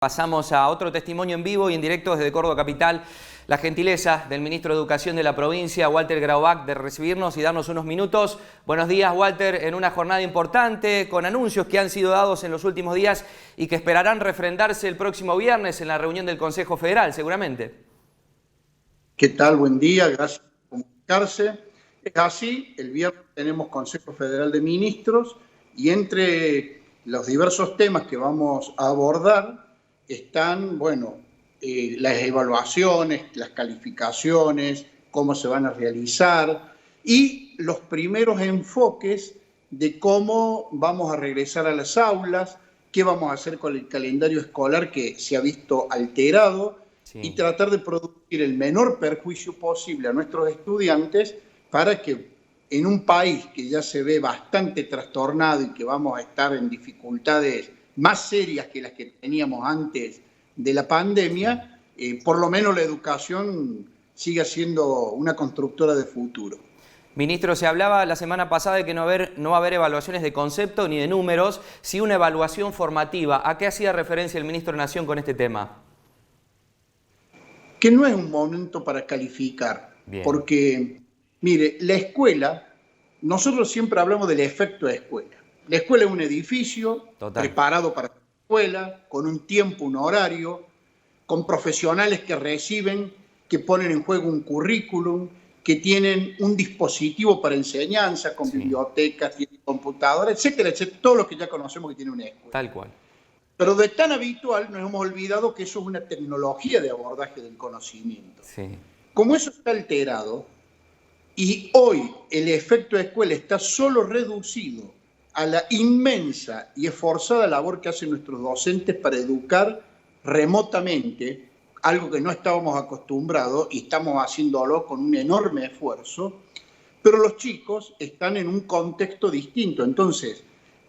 Pasamos a otro testimonio en vivo y en directo desde Córdoba Capital. La gentileza del ministro de Educación de la provincia, Walter Graubach, de recibirnos y darnos unos minutos. Buenos días, Walter, en una jornada importante, con anuncios que han sido dados en los últimos días y que esperarán refrendarse el próximo viernes en la reunión del Consejo Federal, seguramente. ¿Qué tal? Buen día, gracias por comunicarse. Es así, el viernes tenemos Consejo Federal de Ministros y entre los diversos temas que vamos a abordar están, las evaluaciones, las calificaciones, cómo se van a realizar y los primeros enfoques de cómo vamos a regresar a las aulas, qué vamos a hacer con el calendario escolar que se ha visto alterado y tratar de producir el menor perjuicio posible a nuestros estudiantes para que en un país que ya se ve bastante trastornado y que vamos a estar en dificultades más serias que las que teníamos antes de la pandemia, por lo menos la educación siga siendo una constructora de futuro. Ministro, se hablaba la semana pasada de que no va a haber evaluaciones de concepto ni de números, sí una evaluación formativa. ¿A qué hacía referencia el ministro de Nación con este tema? Que no es un momento para calificar, porque, mire, la escuela, nosotros siempre hablamos del efecto de escuela. La escuela es un edificio preparado para la escuela, con un tiempo, un horario, con profesionales que reciben, que ponen en juego un currículum, que tienen un dispositivo para enseñanza, con bibliotecas, computadoras, etcétera, etcétera, todo lo que ya conocemos que tiene una escuela. Tal cual. Pero de tan habitual nos hemos olvidado que eso es una tecnología de abordaje del conocimiento. Como eso está alterado, y hoy el efecto de escuela está solo reducido a la inmensa y esforzada labor que hacen nuestros docentes para educar remotamente, algo que no estábamos acostumbrados y estamos haciéndolo con un enorme esfuerzo, pero los chicos están en un contexto distinto. Entonces,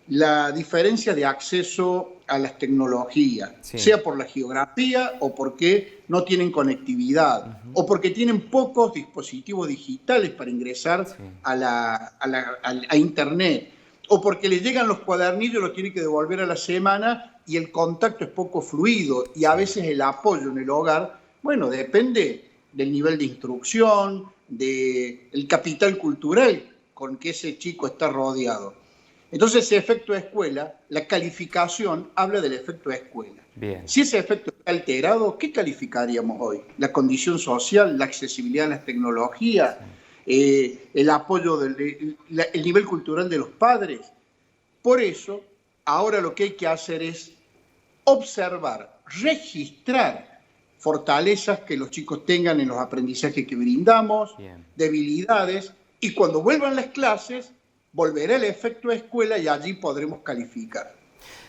la diferencia de acceso a las tecnologías, sea por la geografía o porque no tienen conectividad, o porque tienen pocos dispositivos digitales para ingresar a Internet, o porque les llegan los cuadernillos, los tienen que devolver a la semana y el contacto es poco fluido y a veces el apoyo en el hogar, depende del nivel de instrucción, del capital cultural con que ese chico está rodeado. Entonces, ese efecto de escuela, la calificación habla del efecto de escuela. Si ese efecto está alterado, ¿qué calificaríamos hoy? La condición social, la accesibilidad a las tecnologías, el apoyo, el nivel cultural de los padres. Por eso, ahora lo que hay que hacer es observar, registrar fortalezas que los chicos tengan en los aprendizajes que brindamos, debilidades, y cuando vuelvan las clases, volverá el efecto de escuela y allí podremos calificar.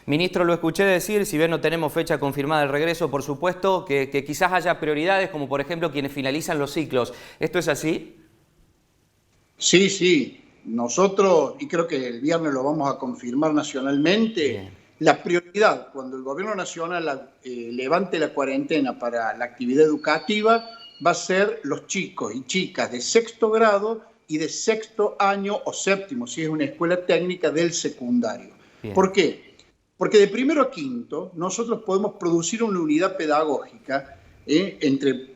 Ministro, lo escuché decir, si bien no tenemos fecha confirmada del regreso, por supuesto, que quizás haya prioridades, como por ejemplo quienes finalizan los ciclos. ¿Esto es así? Sí. Nosotros, y creo que el viernes lo vamos a confirmar nacionalmente, la prioridad cuando el gobierno nacional levante la cuarentena para la actividad educativa va a ser los chicos y chicas de sexto grado y de sexto año o séptimo, si es una escuela técnica, del secundario. ¿Por qué? Porque de primero a quinto nosotros podemos producir una unidad pedagógica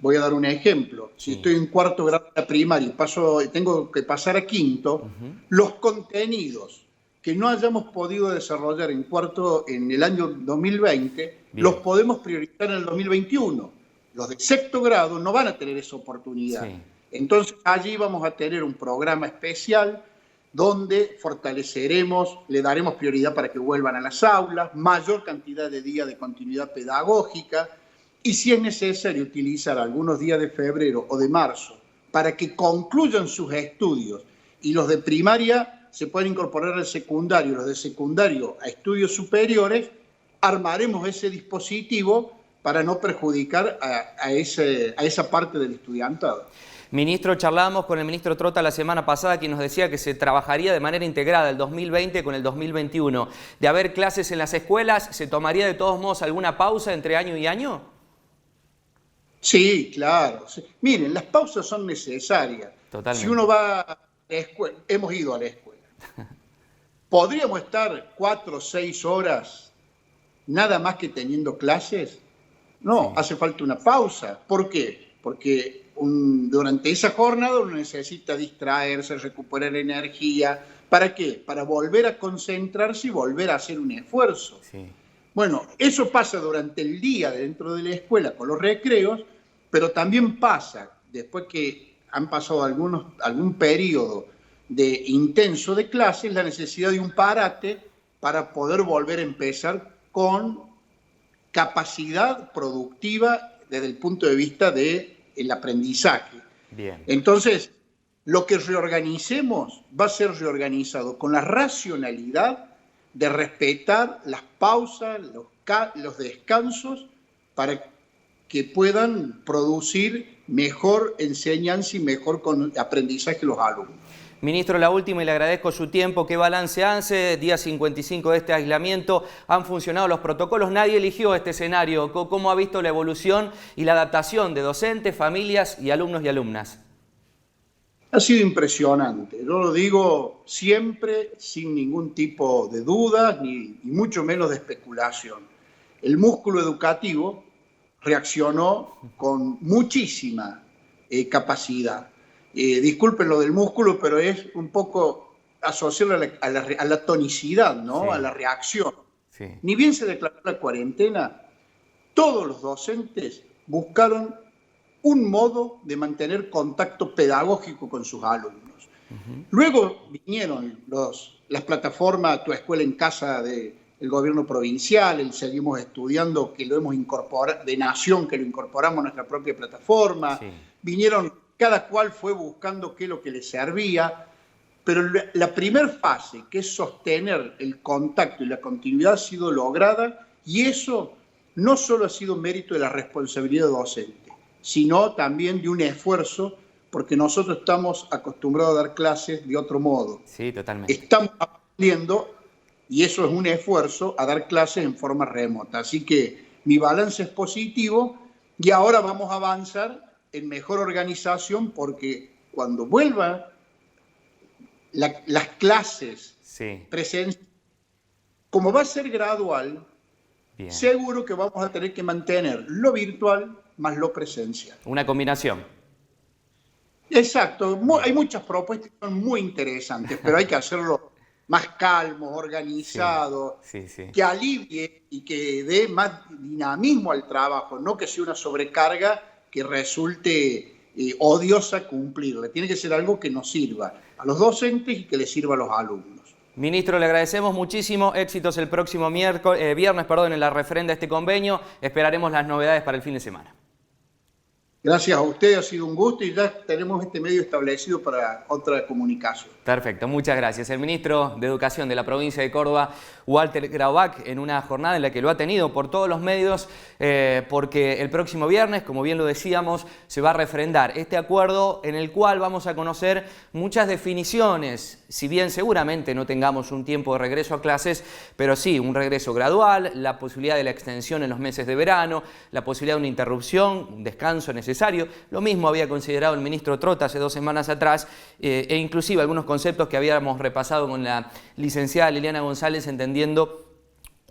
voy a dar un ejemplo, si estoy en cuarto grado de la primaria y tengo que pasar a quinto, los contenidos que no hayamos podido desarrollar en el año 2020, los podemos priorizar en el 2021. Los de sexto grado no van a tener esa oportunidad. Entonces allí vamos a tener un programa especial donde fortaleceremos, le daremos prioridad para que vuelvan a las aulas, mayor cantidad de días de continuidad pedagógica y si es necesario utilizar algunos días de febrero o de marzo para que concluyan sus estudios y los de primaria se pueden incorporar al secundario, los de secundario a estudios superiores, armaremos ese dispositivo para no perjudicar a esa parte del estudiantado. Ministro, charlábamos con el ministro Trota la semana pasada, quien nos decía que se trabajaría de manera integrada el 2020 con el 2021. De haber clases en las escuelas, ¿se tomaría de todos modos alguna pausa entre año y año? Sí, claro. Miren, las pausas son necesarias. Totalmente. Si uno va a la escuela, hemos ido a la escuela. Podríamos estar 4 o 6 horas nada más que teniendo clases? No, hace falta una pausa. ¿Por qué? Porque durante esa jornada uno necesita distraerse, recuperar energía. ¿Para qué? Para volver a concentrarse y volver a hacer un esfuerzo. Sí. Bueno, eso pasa durante el día dentro de la escuela con los recreos, pero también pasa después que han pasado algún periodo de intenso de clases, la necesidad de un parate para poder volver a empezar con capacidad productiva desde el punto de vista del aprendizaje. Bien. Entonces, lo que reorganicemos va a ser reorganizado con la racionalidad de respetar las pausas, los descansos, para que puedan producir mejor enseñanza y mejor aprendizaje los alumnos. Ministro, la última, y le agradezco su tiempo. ¿Qué balance hace? Día 55 de este aislamiento. ¿Han funcionado los protocolos? Nadie eligió este escenario. ¿Cómo ha visto la evolución y la adaptación de docentes, familias y alumnos y alumnas? Ha sido impresionante. Yo lo digo siempre sin ningún tipo de duda, ni mucho menos de especulación. El músculo educativo reaccionó con muchísima capacidad. Disculpen lo del músculo, pero es un poco asociarlo a la tonicidad, ¿no? Sí. A la reacción. Sí. Ni bien se declaró la cuarentena, todos los docentes buscaron un modo de mantener contacto pedagógico con sus alumnos. Luego vinieron las plataformas Tu Escuela en Casa del gobierno provincial, el Seguimos Estudiando, que lo hemos incorporado, de Nación, que lo incorporamos a nuestra propia plataforma. Sí. Vinieron, cada cual fue buscando qué es lo que le servía, pero la primera fase, que es sostener el contacto y la continuidad, ha sido lograda, y eso no solo ha sido mérito de la responsabilidad docente, sino también de un esfuerzo, porque nosotros estamos acostumbrados a dar clases de otro modo. Sí, totalmente. Estamos aprendiendo, y eso es un esfuerzo, a dar clases en forma remota. Así que mi balance es positivo, y ahora vamos a avanzar en mejor organización, porque cuando vuelvan las clases presenciales, como va a ser gradual, bien, seguro que vamos a tener que mantener lo virtual más lo presencial. Una combinación. Exacto. Hay muchas propuestas que son muy interesantes, pero hay que hacerlo más calmo, organizado, que alivie y que dé más dinamismo al trabajo, no que sea una sobrecarga que resulte odiosa cumplirla. Tiene que ser algo que nos sirva a los docentes y que les sirva a los alumnos. Ministro, le agradecemos muchísimo. Éxitos el próximo viernes en la referenda de este convenio. Esperaremos las novedades para el fin de semana. Gracias a usted, ha sido un gusto, y ya tenemos este medio establecido para otra comunicación. Perfecto, muchas gracias. El ministro de Educación de la provincia de Córdoba, Walter Graubach, en una jornada en la que lo ha tenido por todos los medios, porque el próximo viernes, como bien lo decíamos, se va a refrendar este acuerdo en el cual vamos a conocer muchas definiciones, si bien seguramente no tengamos un tiempo de regreso a clases, pero sí un regreso gradual, la posibilidad de la extensión en los meses de verano, la posibilidad de una interrupción, un descanso necesario. Lo mismo había considerado el ministro Trota hace 2 semanas atrás, e inclusive algunos conceptos que habíamos repasado con la licenciada Liliana González, entendiendo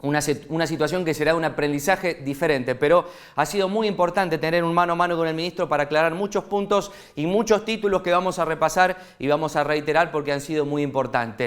una situación que será un aprendizaje diferente, pero ha sido muy importante tener un mano a mano con el ministro para aclarar muchos puntos y muchos títulos que vamos a repasar y vamos a reiterar porque han sido muy importantes.